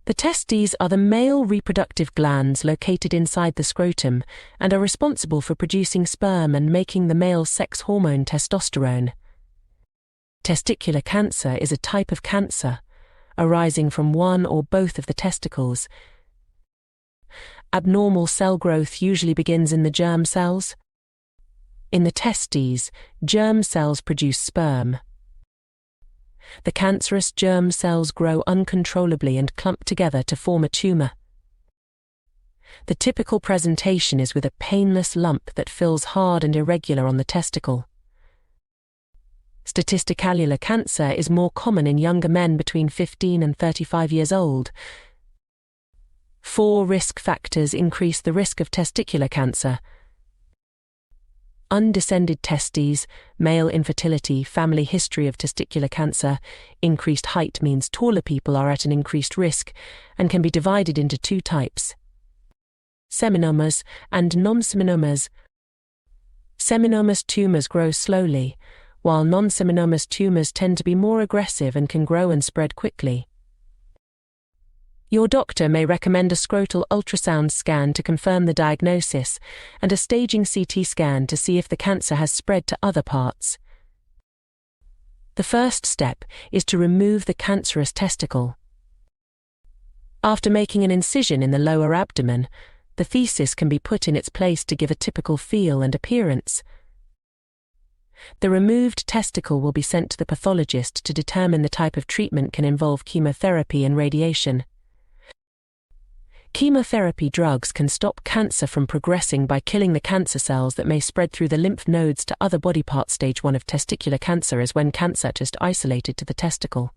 The testes are the male reproductive glands located inside the scrotum and are responsible for producing sperm and making the male sex hormone testosterone. Testicular cancer is a type of cancer arising from one or both of the testicles. Abnormal cell growth usually begins in the germ cells. In the testes, germ cells produce sperm. The cancerous germ cells grow uncontrollably and clump together to form a tumor. The typical presentation is with a painless lump that feels hard and irregular on the testicle. Testicular cancer is more common in younger men between 15 and 35 years old. 4 risk factors increase the risk of testicular cancer: undescended testes, male infertility, family history of testicular cancer. Increased height means taller people are at an increased risk and can be divided into 2 types: seminomas and non-seminomas. Seminomas tumors grow slowly, while non-seminomas tumors tend to be more aggressive and can grow and spread quickly. Your doctor may recommend a scrotal ultrasound scan to confirm the diagnosis and a staging CT scan to see if the cancer has spread to other parts. The first step is to remove the cancerous testicle. After making an incision in the lower abdomen, the feces can be put in its place to give a typical feel and appearance. The removed testicle will be sent to the pathologist to determine the type of treatment. Can involve chemotherapy and radiation. Chemotherapy drugs can stop cancer from progressing by killing the cancer cells that may spread through the lymph nodes to other body parts. Stage 1 of testicular cancer is when cancer just isolated to the testicle.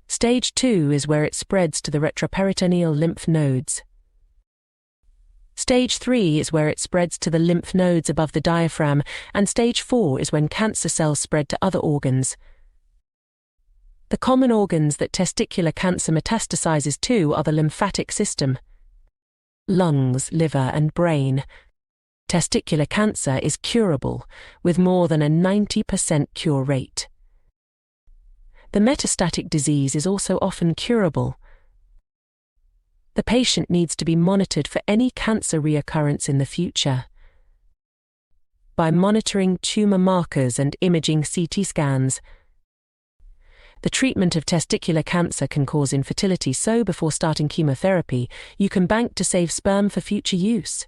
Stage 2 is where it spreads to the retroperitoneal lymph nodes. Stage 3 is where it spreads to the lymph nodes above the diaphragm, and stage 4 is when cancer cells spread to other organs. The common organs that testicular cancer metastasizes to are the lymphatic system, lungs, liver, and brain. Testicular cancer is curable, with more than a 90% cure rate. The metastatic disease is also often curable. The patient needs to be monitored for any cancer reoccurrence in the future. By monitoring tumor markers and imaging CT scans, the treatment of testicular cancer can cause infertility, so before starting chemotherapy, you can bank to save sperm for future use.